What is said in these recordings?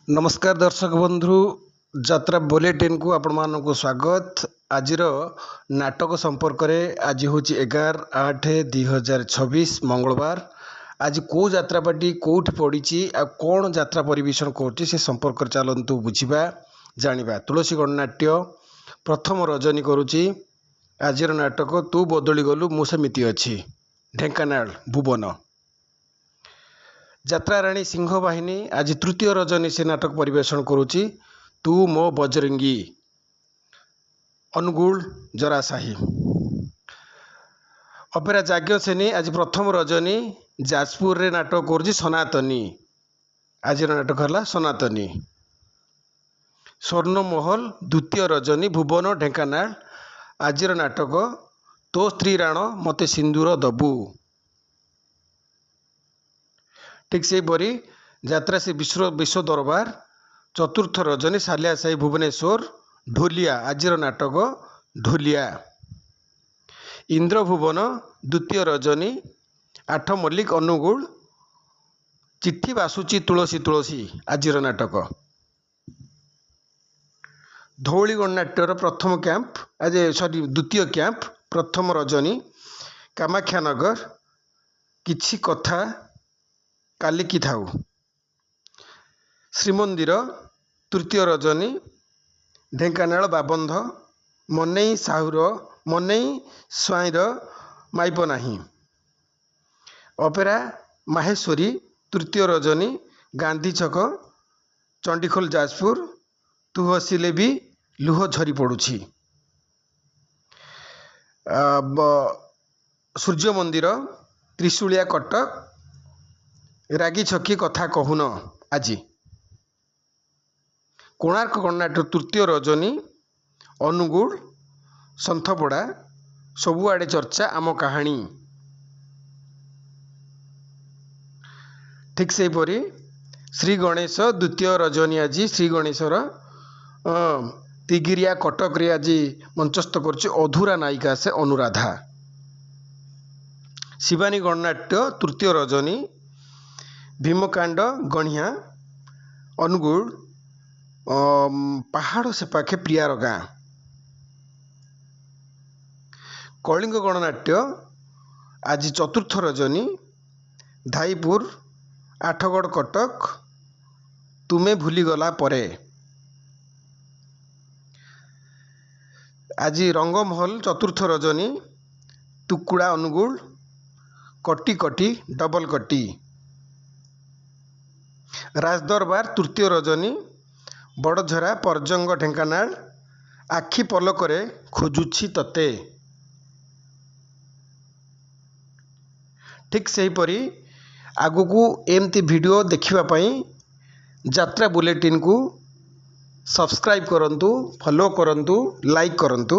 नमस्कार दर्शक बंधु यात्रा बुलेटिन को आपण मानक स्वागत। आज नाटक संपर्क में आज हूँ 11/8/2026 मंगलवार। आज कौ यात्रापाटी कौटी पड़ी आ कौन यात्रा परिवेशन कर संपर्क चलतु बुझा जाना। तुलसी गणनाट्य प्रथम रजनी करुच्ची। आज नाटक तू बदली गलु मु सेमिति अछि ढेंकानाल भुवन। यात्राराणी सिंह बाहिनी आज तृतीय रजनी से नाटक परिवेशन करुच्ची तू मो बजरंगी। अनुगुल जरासाही अपेरा जाग्ञ सेनी आज प्रथम रजनी जाजपुर रे नाटक करुच्ची सनातनी। आज नाटक है सनातनी। स्वर्णमहल द्वितीय रजनी भुवन ढेंकानाल। आज नाटक तो स्त्री राण मते सिंदूर दबु। ठीक से परी यात्रा से विश्व दरबार चतुर्थ रजनी सालिया साई भुवनेश्वर ढोलिया। आज नाटक ढोलिया। इंद्र भुवन द्वितीय रजनी आठ मल्लिक अनुगुल चिट्ठी बासुची तुलसी तुलसी। आज नाटक धौली गणनाट्यर प्रथम कैंप आज द्वितीय कैंप प्रथम रजनी कामाख्यानगर किछि कथा कालिकी थाउ। श्रीमंदिर तृतीय रजनी ढेंकानाल बाबंध मनई साहुर मनई स्वाईर माइप नाही। अपेरा माहेश्वरी तृतीय रजनी गांधी छक चंडीखोल जाजपुर। तू हसिले भी लुह झरी पड़ुछि। सूर्य मंदिर त्रिशूलिया कटक रागी छकी कथा कहून। आज कोणार्क गणनाट्य तृतीय रजनी अनुगुल सन्थपड़ा सबुआड़े चर्चा आम कहानी। ठीक से परी श्री गणेश द्वितीय रजनी आज श्री गणेशर तिगिरिया कटक रे आज मंचस्थ कर अधूरा नायिका से अनुराधा। शिवानी गणनाट्य तृतीय रजनी भीमकांड गणिया अनुगुल पहाड़ से पाखे प्रियार गाँ। कलिंग गणनाट्य आज चतुर्थ रजनी धाईपुर आठगड़ कटक तुमे भूलीगला परे। आज रंगमहल चतुर्थ रजनी तुकुड़ा अनुगुल कटी कटी डबल कटी। राजदरबार तृतीय रजनी बड़झरा परजंग ढेंकानाल आखि पलकरे खोजुछि तते। ठीक से परी आगुकू एमती वीडियो देखिबा पई यात्रा बुलेटिन को सब्सक्राइब करंतु फॉलो करंतु लाइक करंतु।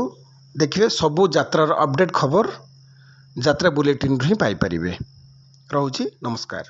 देखिए सबू यात्रार अपडेट खबर यात्रा बुलेटिन ही पाई परिबे। रहूची नमस्कार।